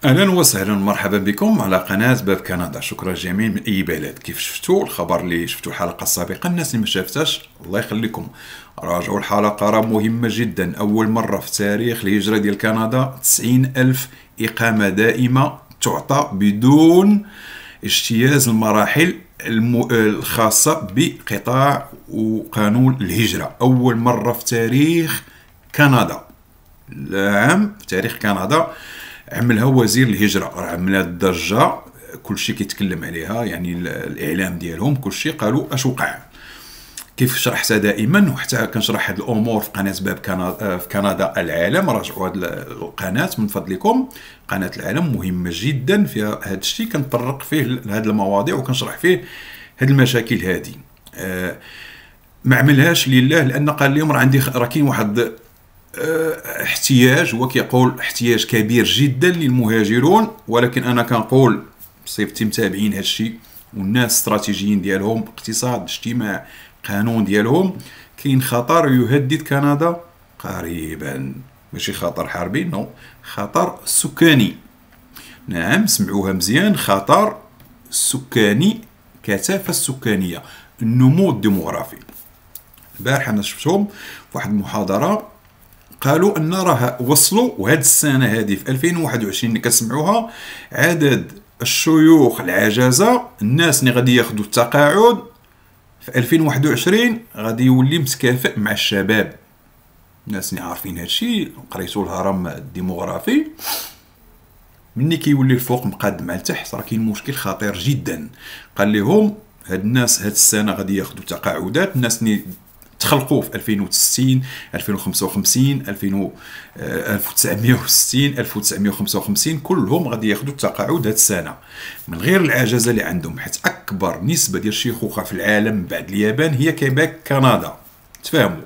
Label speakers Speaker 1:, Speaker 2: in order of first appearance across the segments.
Speaker 1: اهلا وسهلا مرحبا بكم على قناه باب كندا. شكرا جميل من اي بلد. كيف شفتوا الخبر اللي شفتوا الحلقه السابقه؟ الناس اللي ما شافتهاش الله يخليكم راجعوا الحلقه، راه مهمه جدا. اول مره في تاريخ الهجره ديال كندا 90 الف اقامه دائمه تعطى بدون اجتياز المراحل الخاصه بقطاع وقانون الهجره. اول مره في تاريخ كندا، العام في تاريخ كندا عملها وزير الهجره، راه عملها الضجه، كلشي كيتكلم عليها، يعني الاعلام ديالهم كلشي قالوا اش وقع. كيف شرحتها دائما وحتى كنشرح هاد الامور في قناه باب كندا، في كندا العالم. راجعوا هاد القناه من فضلكم، قناه العالم مهمه جدا فيها هاد الشيء، كنطرق فيه لهاد المواضيع وكنشرح فيه هاد المشاكل هادي. ما عملهاش لله، لان قال لهم راه كاين واحد احتياج، هو كيقول احتياج كبير جدا للمهاجرون، ولكن انا كنقول صيفطي متابعين هذا الشيء، والناس استراتيجيين ديالهم اقتصاد اجتماع قانون ديالهم، كاين خطر يهدد كندا قريبا، ماشي خطر حربي، نو، خطر سكاني. نعم سمعوها مزيان، خطر سكاني، كثافه السكانيه، النمو الديموغرافي. البارح انا شفتهم في واحد المحاضره قالوا ان راه وصلوا، وهاد السنه هذه في 2021 اللي كتسمعوها، عدد الشيوخ العجزه، الناس اللي غادي ياخذوا التقاعد في 2021 غادي يولي متكافئ مع الشباب. الناس اللي عارفين هاد الشيء، قريتوا الهرم الديموغرافي، مني كيولي الفوق مقاد مع التحت راه كاين مشكل خطير جدا. قال لهم هاد الناس هاد السنه غادي ياخذوا تقاعدات، الناس اللي تخلقوا في 2060 2055 1960 1955 كلهم غادي ياخذوا التقاعد هاد السنه، من غير العجزه اللي عندهم، حيت اكبر نسبه ديال الشيخوخه في العالم بعد اليابان هي كيباك كندا. تفهموا؟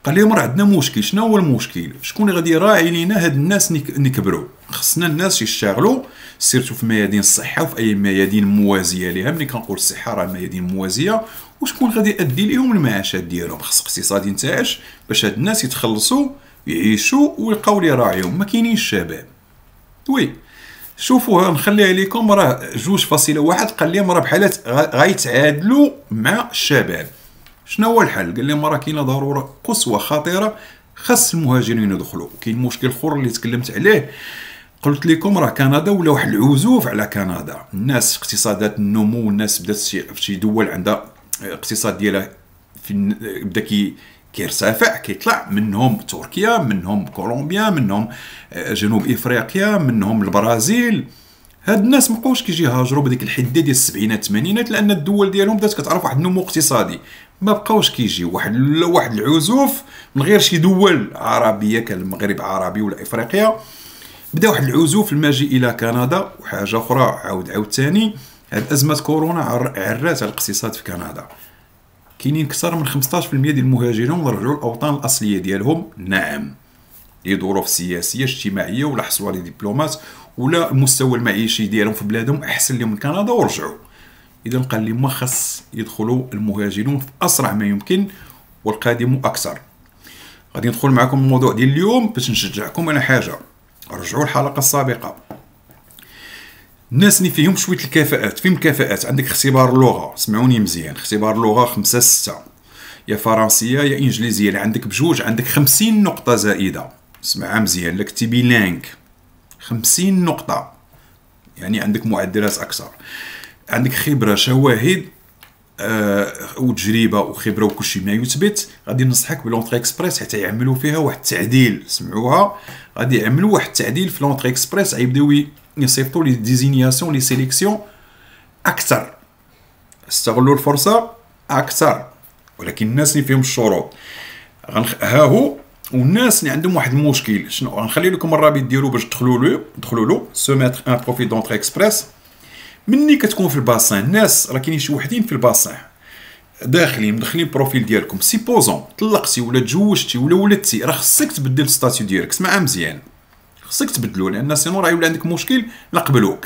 Speaker 1: قال لهم راه عندنا مشكل. شنو هو المشكل؟ شكون اللي غادي يراعي لينا هاد الناس نكبروا؟ خصنا الناس يشتغلوا، سيرتو في ميادين الصحه وفي اي ميادين موازيه ليها. ملي كنقول الصحه راه ميادين موازيه، وشكون غادي يأدي لهم المعاشات ديالهم؟ خص اقتصاد ينتعش باش هاد الناس يتخلصوا يعيشوا ويلقاو لي راعيهم. ما كاينينش الشباب. وي شوفوها، نخليها لكم، راه 2.1 قال لهم راه بحال غيتعادلوا مع الشباب. شنو هو الحل؟ قال لهم راه كاينه ضروره قصوى خطيره، خاص المهاجرين يدخلوا. كاين مشكل اخر اللي تكلمت عليه، قلت لكم راه كندا ولا واحد العزوف على كندا. الناس اقتصادات النمو، الناس بدات في شي دول عندها اقتصاد ديالها بدا كيرتفع كيطلع، منهم تركيا، منهم كولومبيا، منهم جنوب افريقيا، منهم البرازيل. هاد الناس مابقاوش كيجي يهاجروا بديك الحده ديال السبعينات الثمانينات، لان الدول ديالهم بدات كتعرف واحد النمو اقتصادي. ما بقاوش كيجي واحد العزوف من غير شي دول عربيه كالمغرب عربي ولا افريقيا، بدا واحد العزوف المجيء الى كندا. وحاجه اخرى عاود ثاني، هاد ازمه كورونا عرات على الاقتصاد في كندا. كاينين اكثر من 15% ديال المهاجرين رجعوا الاوطان الاصليه ديالهم، نعم، لظروف سياسيه اجتماعيه، ولا حصلوا على دبلومات، ولا المستوى المعيشي ديالهم في بلادهم احسن لهم من كندا ورجعوا. اذا قال لي ما خص يدخلوا المهاجرون في اسرع ما يمكن، والقادم اكثر. غادي ندخل معكم الموضوع ديال اليوم باش نشجعكم على حاجه. رجعوا الحلقه السابقه. الناس اللي فيهم شويه الكفاءات، فين الكفاءات؟ عندك اختبار اللغه، سمعوني مزيان، اختبار اللغه 5 6، يا فرنسيه يا انجليزيه، اللي عندك بجوج عندك 50 نقطه زائده. اسمعها مزيان، لك تبي لانك 50 نقطه، يعني عندك معدلات اكثر. عندك خبره، شواهد وتجربه وخبره وكلشي ما يثبت. غادي ننصحك بلونطري اكسبريس حتى يعملوا فيها واحد التعديل. سمعوها، غادي يعملوا واحد التعديل في لونطري اكسبريس، غيبداو يصيفطوا لي ديزينياسيون لي سيليكسيون اكثر، استغلوا الفرصه اكثر. ولكن الناس اللي فيهم الشروط ها هو، والناس اللي عندهم واحد المشكل، شنو غنخلي لكم الرابط ديالو باش تدخلوا له سو ميتر ان بروفيل دونطري اكسبريس. مني كتكون في الباسان، الناس راه كاينين شي وحدين في الباسان داخلين بروفيل ديالكم، سيبوزون طلقتي ولا تزوجتي ولا ولدتي، راه خصك تبدل الستاتيو ديالك. اسمعها مزيان، خصك تبدلو، لان سينو راه يولي عندك مشكل لا قبلوك.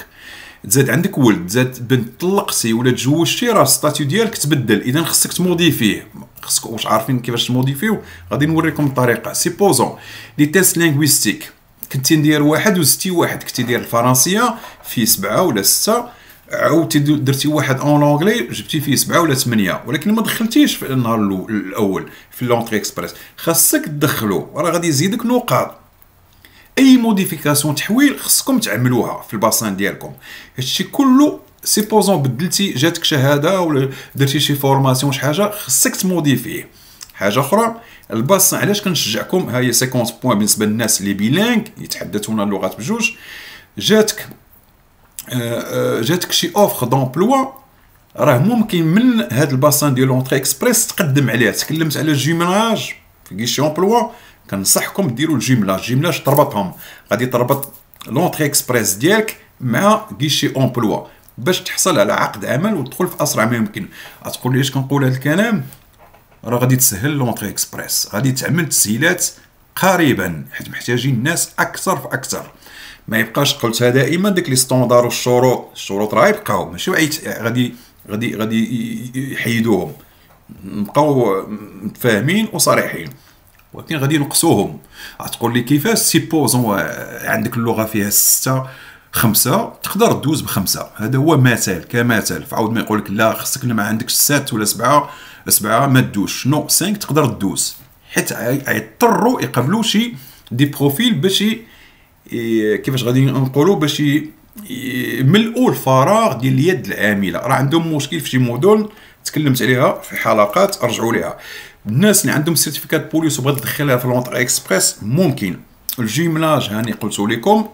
Speaker 1: تزاد عندك ولد، تزاد بنت، طلقتي ولا تزوجتي، راه الستاتيو ديالك تبدل. اذا خصك تموديفيه. خصك، واش عارفين كيفاش تموديفيو؟ غادي نوريكم الطريقه. سيبوزون لي تيست لينغويستيك كنتي ندير واحد وزدتي واحد، كنتي دير الفرنسيه فيه 7 ولا 6، عاودتي درتي واحد اون اونغلي جبتي فيه 7 ولا 8، ولكن ما دخلتيش في النهار الاول في لونطري اكسبريس. خاصك تدخلو، راه غادي يزيدك نقاط. اي موديفيكاسيون تحويل خصكم تعملوها في الباسان ديالكم. هادشي كله سيبوزون بدلتي جاتك شهاده ولا درتي شي فورماسيون شي حاجه خصك تموديفيه. حاجه اخرى الباسان، علاش كنشجعكم، ها هي 50 بوين بالنسبه للناس اللي بيلانغ يتحدثون اللغات بجوج. جاتك شي اوفر دومبلوا، راه ممكن من هاد الباسان ديال لونطري اكسبريس تقدم عليه. تكلمت على الجيملاج في كيشي امبلوا، كنصحكم ديروا الجيملاج تربطهم، غادي تربط لونطري اكسبريس ديالك مع كيشي امبلوا باش تحصل على عقد عمل وتدخل في اسرع ما يمكن. غتقول لي اش كنقول هاد الكلام؟ راه غادي تسهل لونطري اكسبريس، غادي تعمل تسهيلات قريبا حيت محتاجين الناس اكثر فاكثر. ما يبقاش قلتها دائما ديك لي ستوندار والشروط راه يبقاو، ماشي غادي يحيدوهم، نبقاو متفاهمين وصريحين، ولكن غادي ينقصوهم. غتقول لي كيفاش؟ سيبوزون عندك اللغه فيها 6 5 تقدر تدوز ب5، هذا هو مثال كمثال. فعاود ما يقول لك لا خصك ما عندكش 6 ولا 7 ما تدوش، نو 5 تقدر تدوز، حيت يضطروا يقبلوا شي دي بروفيل باش كيفاش غادي نقولوا باش يملؤوا الفراغ ديال اليد العامله. راه عندهم مشكل في شي مدن تكلمت عليها في حلقات، ارجعوا ليها. الناس اللي عندهم سيرتيفيكات بوليس وبغات تدخلها في لونطري اكسبريس ممكن. الجيملاج هاني قلت لكم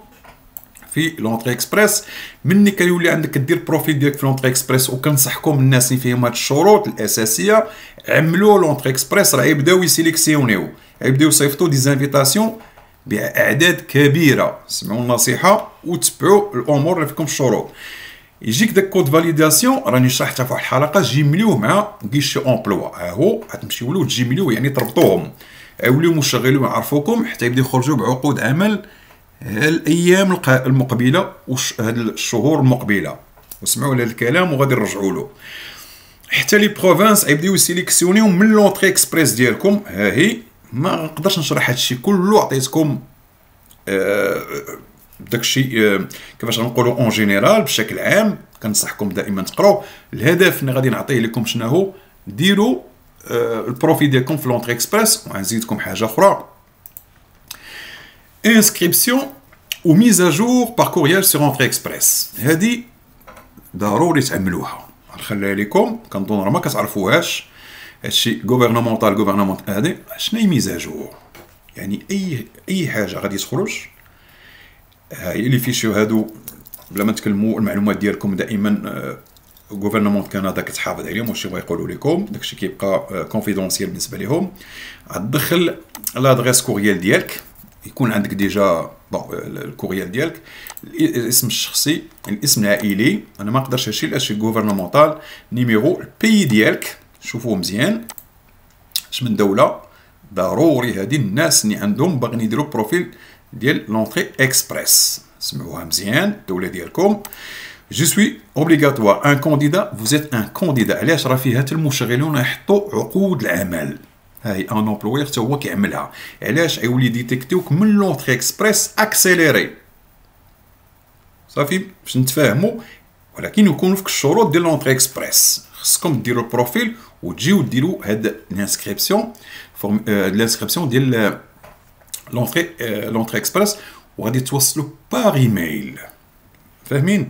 Speaker 1: في لونطري اكسبريس، مني كيولي عندك دير بروفيل ديالك في لونطري اكسبريس، وكنصحكم الناس اللي فيهم هاد الشروط الاساسيه عملوا لونطري اكسبريس، راه يبداو يسيليكسيونيو، يبداو يصيفطوا دي زانفيتاسيون باعداد كبيره. سمعوا النصيحه وتبعوا الامور اللي فيكم الشروط. يجيك داك كود فاليداسيون راني شرحتها في واحد الحلقه، جيمليوه مع كيشي امبلوا. ها هو غتمشيو له تجيمليوه، يعني تربطوهم، يوليو مشغلين يعرفوكم حتى يبداو يخرجوا بعقود عمل الايام المقبله هاد الشهور المقبله. وسمعوا لهذا الكلام وغادي نرجعوا له. حتى لي بروفانس يبداو يسيليكسيونيو من لونطري اكسبريس ديالكم. ها هي ما نقدرش نشرح هادشي كله، عطيتكم داكشي كيفاش غنقولوا اون جينيرال بشكل عام. كنصحكم دائما تقراو. الهدف اللي غادي نعطيه لكم شنو هو؟ ديروا البروفيل ديالكم في لونطري اكسبريس. وغنزيدكم حاجه اخرى، انسكريبسيون و ميزا جور بار كوريال سور لونطري اكسبريس. هذه ضروري تعملوها، نخليها لكم، كنظن راه ما كتعرفوهاش. هادشي غوفرنمونتال هادي شنو هي ميزا جور؟ يعني اي حاجه غادي تخرج، هاي لي فيشيو هادو بلا ما تكلموا المعلومات ديالكم دائما غوفرنمون كندا كتحافظ عليهم، واش بغا يقولوا لكم داكشي كيبقى كونفيدونسيال بالنسبه لهم. غتدخل لادريس كوريال ديالك، يكون عندك ديجا الكوريال ديالك، الاسم الشخصي، الاسم العائلي، انا ما نقدرش هادشي لاشي غوفرنمونتال، نيميرو، البي ديالك شوفوه مزيان اش من دوله. ضروري هادي الناس اللي عندهم باغيين يديروا بروفيل ديال لونطري اكسبريس، سمعوها مزيان الدوله ديالكم. جو سوي اوبليغاتوار ان كانديدا، vous êtes un candidat. علاش؟ راه فيها حتى المشغلون يحطوا عقود العمل. هاي ان امبلوير حتى هو كيعملها. علاش؟ يولي ديتيكتيوك من لونطري اكسبريس اكسيليري. صافي باش نتفاهموا، ولكن يكونوا فيك الشروط ديال لونطري اكسبريس. خصكم ديروا البروفيل وتجيو ديروا هاد الانسكريبسيون ديال لونطري اكسبريس، وغادي توصلوا باغ ايميل. فاهمين؟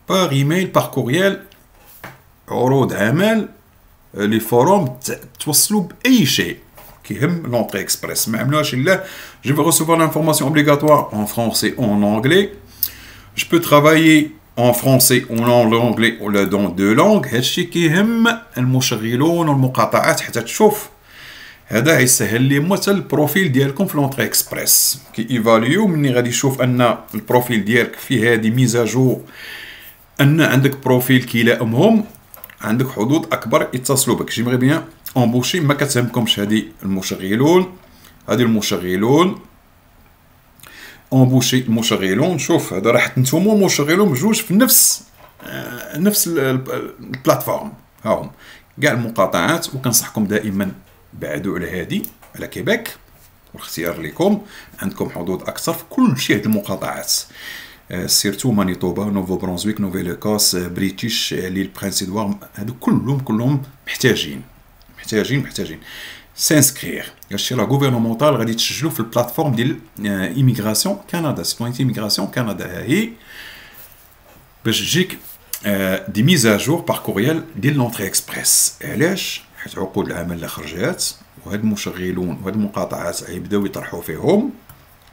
Speaker 1: باغ ايميل، باغ كوريال، عروض عمل، لي فوروم، توصلوا باي شيء كيهم لونطري اكسبريس. ما عملوهاش الا جو في recevoir l'information obligatoire en français ou en anglais. Je peux travailler en français ou en anglais ولا dans deux langues. هادشي كيهم المشغلون والمقاطعات حتى تشوف. هذا يسهل لي حتى البروفيل ديالكم في لونطري اكسبريس. كي ايفاليو مني غادي يشوف ان البروفيل ديالك فيه هذه ميزاجور، ان عندك بروفيل كيلائمهم، عندك حظوظ اكبر يتصلوا بك. جيمغي بيان امبوشي، ما كتهمكمش هذه المشغلون، امبوشي المشغلون. شوف هذا راه نتوما مشغلون بجوج في نفس البلاتفورم، هاهم كاع المقاطعات. وكنصحكم دائما بعدوا على هادي، على كيبيك. والاختيار لكم. عندكم حظوظ اكثر في كل شيء هاد المقاطعات، سيرتو مانيتوبا، نوفو برونزويك، نوفيل ايكوس، بريتيش، ليل برينسيدوار، هادو كلهم محتاجين سانسكرير. هادشي راه غوفرنمونتال، غادي تسجلوا في البلاتفورم ديال ايميغراسيون كندا، سيتوينتي ايميغراسيون كندا. ها هي باش تجيك دي ميزاجور بار كوريال ديال لونطري اكسبريس. علاش؟ حيت عقود العمل اللي خرجات وهاد المشغلون وهاد المقاطعات غيبداو يطرحوا فيهم،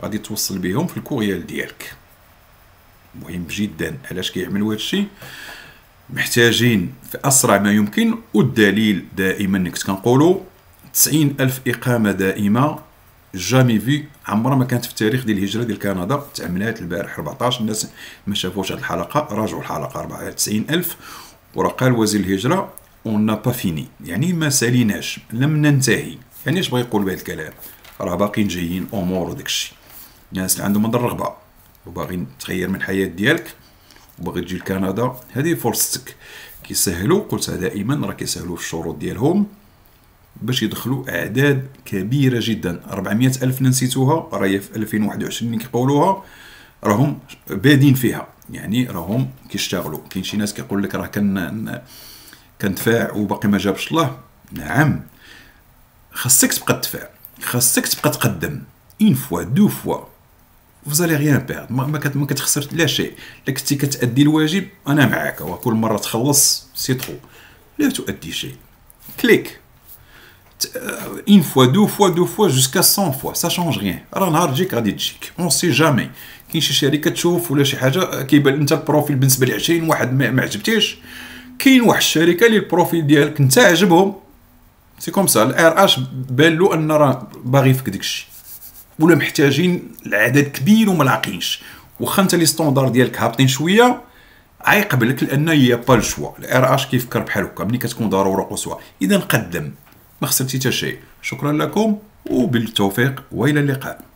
Speaker 1: غادي توصل بهم في الكوريال ديالك. مهم جدا. علاش كيعملوا هادشي؟ محتاجين في اسرع ما يمكن، والدليل دائما كنت كنقولوا 90,000 اقامه دائمه جامي في، عمرها ما كانت في التاريخ ديال الهجره ديال كندا. تعملات البارح 14. الناس ما شافوش هاد الحلقه راجعوا الحلقه 90,000. وراه قال وزير الهجره اون نا با فيني، يعني ما ساليناش، لم ننتهي. يعني اش بغا يقول بهذا الكلام؟ راه باقيين جايين امور وداكشي. الناس اللي عندهم هاد الرغبه وباغيين تغير من الحياه ديالك وباغي تجي لكندا، هذه فرصتك. كيسهلوا، قلتها دائما، راه كيسهلوا في الشروط ديالهم باش يدخلوا اعداد كبيره جدا. 400,000 نسيتوها، راهي في 2021 كيقولوها، راهم بادين فيها، يعني راهم كيشتغلوا. كاين شي ناس كيقول لك راه كندفع وباقي ما جابش الله. نعم، خاصك تبقى تدفع، خاصك تبقى تقدم اون فوا دو فوا، فوزالي ريان بيرد، ما كتخسر لا شيء. الا كنتي كتادي الواجب انا معاك، وكل مره تخلص سي ترو، لا تؤدي شيء. كليك une fois, deux fois, jusqu'à 100 fois, ça change rien. راه نهار تجيك غادي تجيك، اون سي جامي. كاين شي شركه تشوف ولا شي حاجه كيبان انت البروفيل بالنسبه ل 20 واحد ما عجبتيش، كاين واحد الشركه اللي البروفيل ديالك انت عجبهم، سي كوم سا. الار اش بان له ان راه باغي فيك داكشي، ولا محتاجين العدد كبير وما لاقينش، واخا انت لي ستوندار ديالك هابطين شويه عيقبلك، لان هي با الشوا. الار اش كيفكر بحال هكا، ملي كتكون ضروره قصوى. اذا قدم، ما خسرتي حتى شيء. شكرا لكم وبالتوفيق والى اللقاء.